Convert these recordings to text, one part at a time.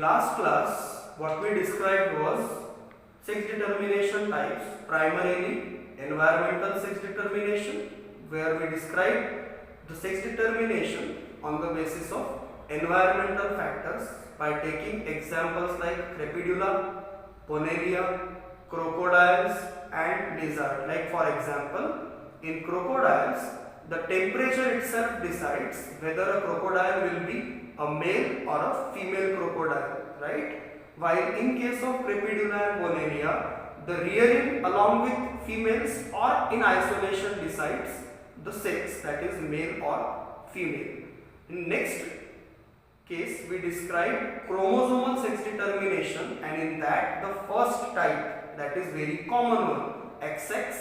last class, what we described was sex determination types, primarily environmental sex determination, where we described the sex determination on the basis of environmental factors by taking examples like crepidula, Poneria, crocodiles and lizard. Like for example, in crocodiles, the temperature itself decides whether a crocodile will be a male or a female crocodile, right? While in case of crepidula and Poneria, the rearing along with females or in isolation decides the sex, that is male or female. In next case, we describe chromosomal sex determination, and in that the first type, that is very common one, XX,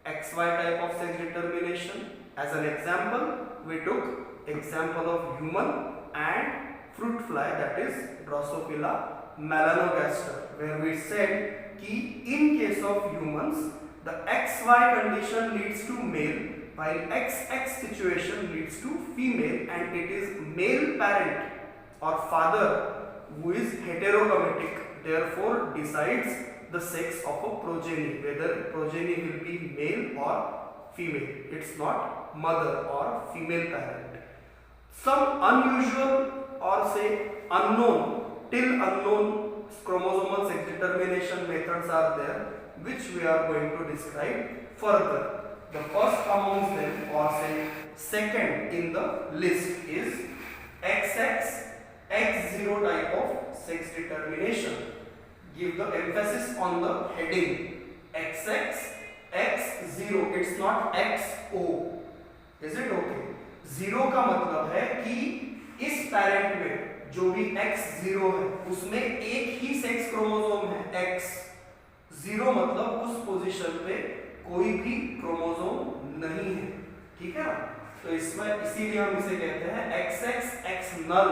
XY type of sex determination. As an example, we took example of human and fruit fly, that is Drosophila melanogaster, where we said कि in case of humans the XY condition leads to male while XX situation leads to female, and it is male parent or father who is heterogametic, therefore decides the sex of a progeny, whether progeny will be male or female. It's not mother or female parent. Some unusual or say unknown, till unknown chromosomal sex determination methods are there, which we are going to describe further. The first amongst them, or say second in the list, is XX X0 type of sex determination. Give the emphasis on the heading. XX X0, it's not XO. Is it okay? 0 का मतलब है कि इस parent में जो भी X0 है उसमें एक ही सेक्स क्रोमोसोम है X. 0 मतलब उस पोजीशन पे कोई भी क्रोमोसोम नहीं है, ठीक है ना? तो इसमें इसीलिए हम इसे कहते हैं XX X null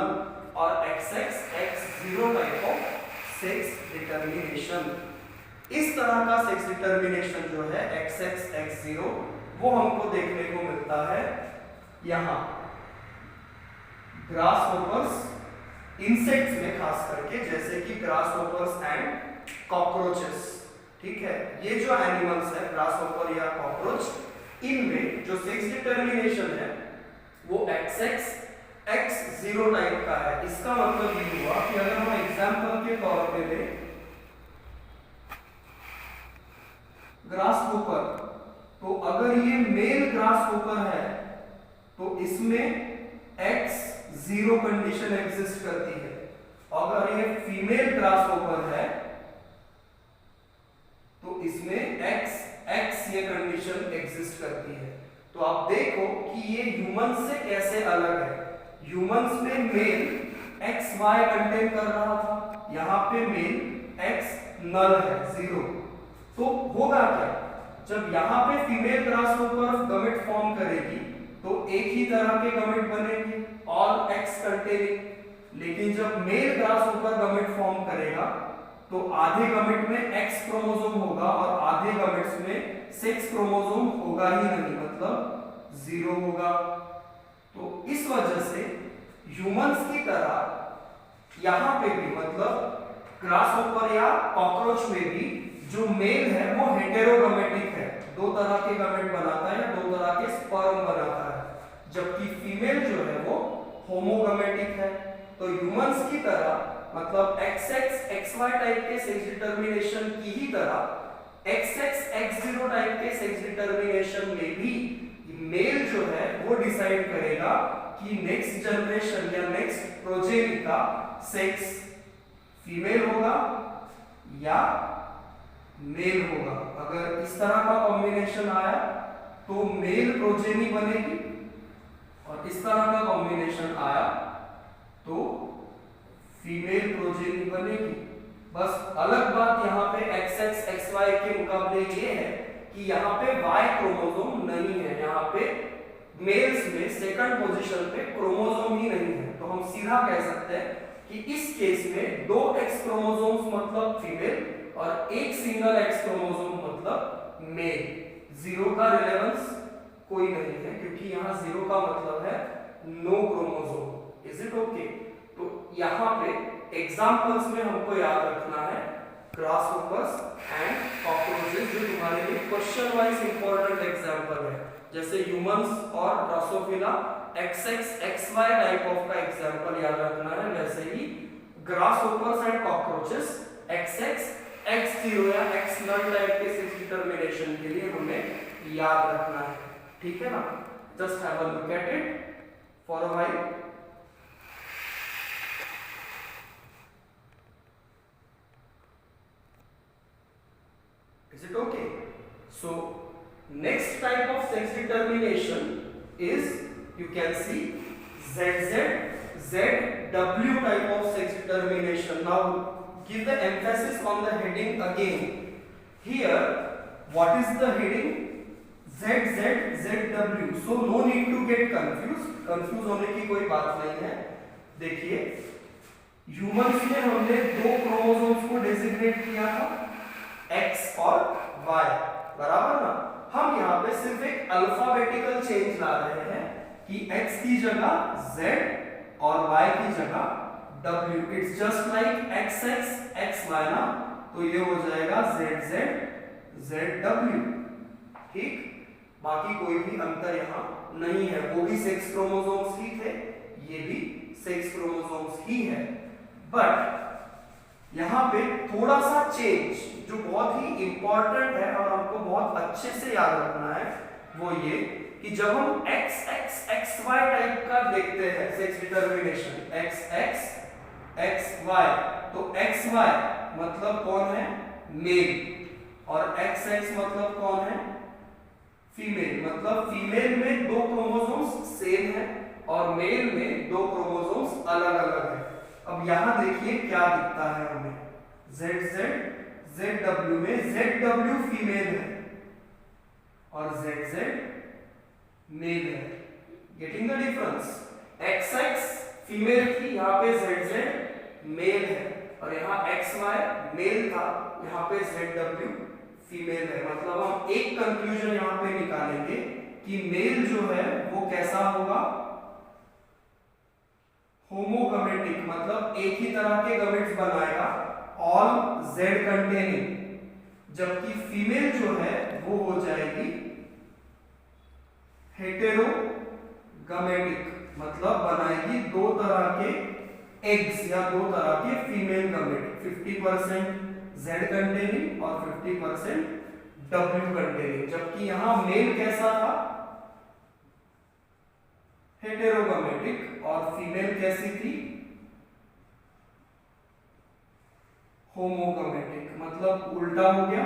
और XX X0 type of sex determination. इस तरह का सेक्स डिटर्मिनेशन जो है XX X0 वो हमको देखने को मिलता है यहाँ ग्रासहोपर्स, इंसेक्ट्स में खास करके, जैसे कि ग्रासहोपर्स एंड कॉकरोचेस. ठीक है, ये जो एनिमल्स है ग्रासहोपर या कॉकरोच, इनमें जो सेक्स डिटर्मिनेशन है वो XX X0 टाइप का है. इसका मतलब ये हुआ कि अगर हम एग्जांपल के तौर पे लें ग्रासहोपर, तो अगर ये मेल ग्रासहोपर है तो इसमें X0 कंडीशन एग्जिस्ट करती है. अगर ये फीमेल ग्रासहोपर है तो इसमें XX ये कंडीशन एग्जिस्ट करती है. तो आप देखो कि ये ह्यूमंस से कैसे अलग है. ह्यूमंस में मेल XY कंटेन कर रहा था, यहाँ पे मेल X नल है 0. तो होगा क्या, जब यहाँ पे फीमेल ग्रासहोपर गमेट फॉर्म करेगी तो एक ही तरह के गमेट बनेंगे ऑल X कंटेनिंग. लेकिन जब मेल ग्रासहोपर गमेट फॉर्म करेगा तो आधे गमेट में X क्रोमोसोम होगा और आधे गमेट्स में सेक्स क्रोमोसोम होगा ही नहीं, मतलब 0 होगा. तो इस वजह से ह्यूमंस की तरह यहाँ पे भी, मतलब ग्रासहोपर या कॉकरोच में भी जो मेल है वो हेटेरोगमेटिक है, 2 तरह के गमेट बनाता है, 2 तरह के स्पर्म बनाता है, जबकि फीमेल जो है वो होमोगमेटिक है. तो ह्यूमंस की तरह, मतलब XX XY टाइप के सेक्स डिटर्मिनेशन की ही तरह XX X0 टाइप के सेक्स डिटर्मिनेशन में भी मेल जो है वो डिसाइड करेगा कि नेक्स्ट जनरेशन या नेक्स्ट प्रोजेनी का सेक्स फीमेल होगा या मेल होगा. अगर इस तरह का कॉम्बिनेशन आया तो मेल प्रोजेनी बनेगी, और इस तरह का कॉम्बिनेशन आया तो फीमेल प्रोजेनी बनेगी. बस अलग बात यहाँ पे XX XY के मुकाबले ये है कि यहाँ पे Y क्रोमोसोम नहीं है. यहाँ पे मेल्स में सेकंड पोजीशन पे क्रोमोसोम ही नहीं है. तो हम सीधा कह सकते हैं कि इस केस में 2 X क्रोमोसोम्स मतलब फीमेल और एक सिंगल X क्रोमोसोम मतलब मेल. 0 का रिलेवेंस कोई नहीं है, क्योंकि यहाँ 0 का मतलब है no chromosome. Is it okay? तो यहाँ पे एग्जाम्पल्स में हमको याद रखना है ग्रासहोपर्स एंड कॉकरोचेस, जो तुम्हारे लिए क्वेश्चन वाइज इंपॉर्टेंट एग्जाम्पल है। जैसे ह्यूमंस और Drosophila XX XY type of का एग्जाम्पल याद रखना है, वैसे ही ग्रासहोपर्स एंड कॉकरोचेस XX X0 या X नल टाइप के 6 डिटरमिनेशन के लिए हमें याद रखना है। ठीक है ना? Just have a look at it for a while. Is it okay? So next type of sex determination is, you can see, ZZ ZW type of sex determination. Now give the emphasis on the heading again. Here what is the heading? ZZ ZW. So no need to get confused. Confuse होने की कोई बात नहीं है। देखिए humans में हमने 2 chromosomes को डेजिग्नेट किया था, X और Y, बराबर ना? हम यहाँ पे सिर्फ एक अल्फाबेटिकल चेंज ला रहे हैं कि X की जगह Z और Y की जगह W। It's just like XX XY ना, तो ये हो जाएगा ZZ ZW। ठीक, बाकी कोई भी अंतर यहाँ नहीं है। वो भी 6 क्रोमोसोम्स ही थे, ये भी 6 क्रोमोसोम्स ही है। बट यहाँ पे थोड़ा सा चेंज जो बहुत ही इंपॉर्टेंट है और हमको बहुत अच्छे से याद रखना है, वो ये कि जब हम XX XY टाइप का देखते हैं सेक्स डिटरमिनेशन, XX XY, तो XY मतलब कौन है? मेल, और XX मतलब कौन है? फीमेल। मतलब फीमेल में 2 क्रोमोसोम्स सेम है और मेल में 2 क्रोमोसोम्स अलग अलग है। अब यहां देखिए क्या दिखता है हमें, ZZ ZW में ZW फीमेल है और ZZ मेल है। Getting the difference? XX female थी, यहाँ पे ZZ मेल है, और यहाँ XY मेल था, यहाँ पे ZW फीमेल है। मतलब हम एक कंक्लूजन यहाँ पे निकालेंगे कि मेल जो है वो कैसा होगा? होमोगमेटिक, मतलब एक ही तरह के गमेट्स बनाएगा, ऑल Z कंटेनिंग। जबकि फीमेल जो है वो हो जाएगी हेटेरोगमेटिक, मतलब बनाएगी 2 तरह के एग्स या 2 तरह के फीमेल गमेट, 50% Z कंटेनिंग और 50% W कंटेनिंग। जबकि यहां मेल कैसा था? हेटेरोगमेटिक, और फीमेल कैसी थी? होमोगमेटिक, मतलब उल्टा हो गया।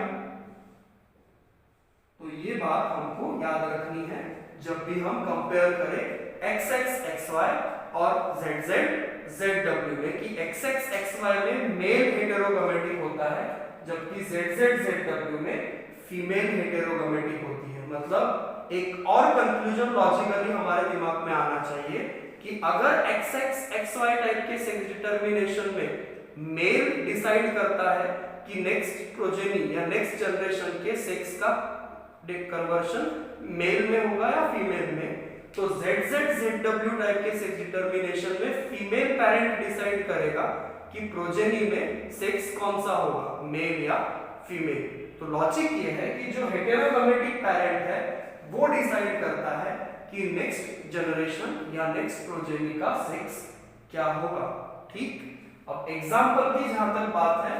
तो ये बात हमको याद रखनी है जब भी हम कंपेयर करें XX XY और ZZ ZW में, कि XX XY में मेल हेटेरोगमेटिक होता है जबकि ZZ ZW में फीमेल हेटेरोगमेटिक होती है। मतलब एक और कंक्लूजन लॉजिकली हमारे दिमाग में आना चाहिए कि अगर XX XY टाइप के सेक्स डिटरमिनेशन में मेल डिसाइड करता है कि नेक्स्ट प्रोजेनी या नेक्स्ट जनरेशन के सेक्स का कन्वर्शन मेल में होगा या फीमेल में, तो ZZ ZW टाइप के सेक्स डिटरमिनेशन में फीमेल पेरेंट डिसाइड करेगा कि प्रोजेनी में सेक्स कौन सा होगा, मेल या फीमेल। तो लॉजिक ये है कि जो हेटेरोगमेटिक पेरेंट है वो डिसाइड करता है कि नेक्स्ट जनरेशन या नेक्स्ट प्रोजेनी का सेक्स क्या होगा। ठीक, अब एग्जाम्पल की जहां तक बात है,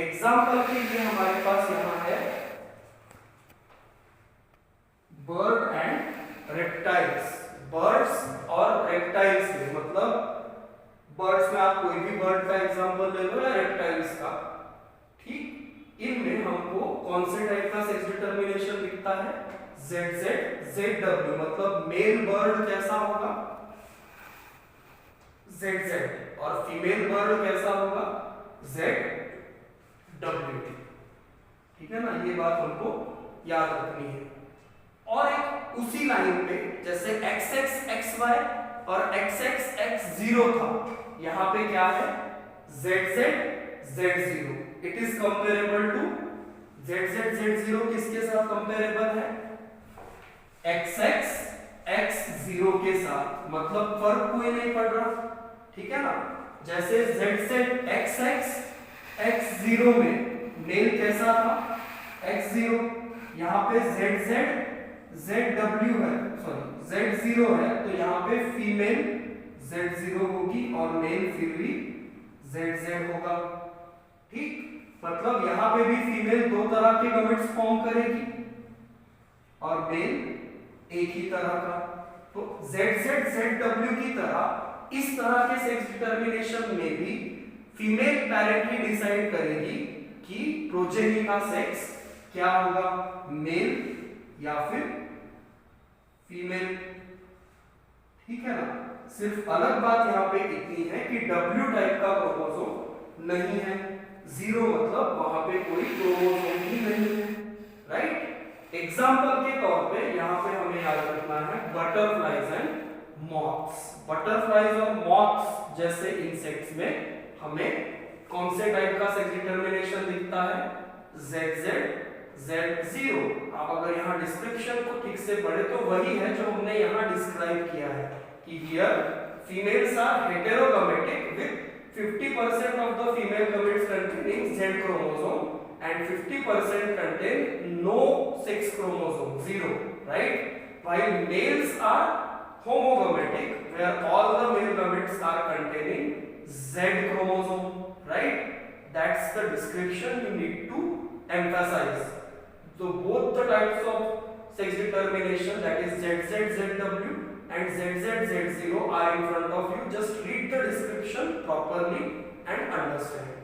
एग्जाम्पल के लिए हमारे पास यहां है बर्ड एंड रेप्टाइल्स। बर्ड्स और रेप्टाइल्स के मतलब बर्ड्स में आप कोई भी बर्ड का एग्जांपल ले लो या रेप्टाइल्स का। ठीक, इनमें हमको कौन से टाइप का सेक्स डिटरमिनेशन दिखता है? ZZ ZW, मतलब मेल बर्ड कैसा होगा? ZZ, और फीमेल बर्ड कैसा होगा? ZW। ठीक है ना, ये बात हमको याद रखनी है। और एक उसी लाइन पे जैसे XX XY और XX X0 था, यहां पे क्या है? ZZ Z0। It is comparable to ZZ Z0 किसके साथ कंपेरेबल है? XX X0 के साथ। मतलब फर्क कोई नहीं पड़ रहा, ठीक है ना? जैसे ZZ X0 में मेल कैसा था, X0, यहाँ पे ZW है, सॉरी Z0 है, तो यहाँ पे फीमेल Z0 होगी और मेल फिर भी ZZ होगा। ठीक, मतलब यहाँ पे भी फीमेल दो तरह के गमेट्स फॉर्म करेगी और मेल एक ही तरह का। तो ZW की तरह इस तरह के सेक्स डिटर्मिनेशन में भी फीमेल पेरेंट ही डिसाइड करेगी कि प्रोजेनी का सेक्स क्या होगा, मेल या फिर फीमेल। ठीक है ना, सिर्फ अलग बात यहाँ पे इतनी है कि W टाइप का क्रोमोसोम नहीं है, 0 मतलब वहां पे कोई क्रोमोसोम ही नहीं है। राइट, एग्जाम्पल के तौर पे यहाँ पे हमें याद रखना है बटरफ्लाइज एंड मॉथ्स। बटरफ्लाइज और मॉथ्स जैसे इंसेक्ट्स में हमें कौन से टाइप का सेक्स डिटर्मिनेशन दिखता है, Z0। आप अगर यहाँ डिस्क्रिप्शन को ठीक से पढ़े तो वही है जो हमने यहाँ डिस्क्राइब किया है कि here females are heterogametic with 50% of the female gametes containing Z chromosome and 50% contain no sex chromosome, 0, right? While males are homogametic where all the male gametes are containing Z chromosome, right? That's the description you need to emphasize. So both the types of sex determination, that is ZW and ZZ, Z0 are in front of you. Just read the description properly and understand.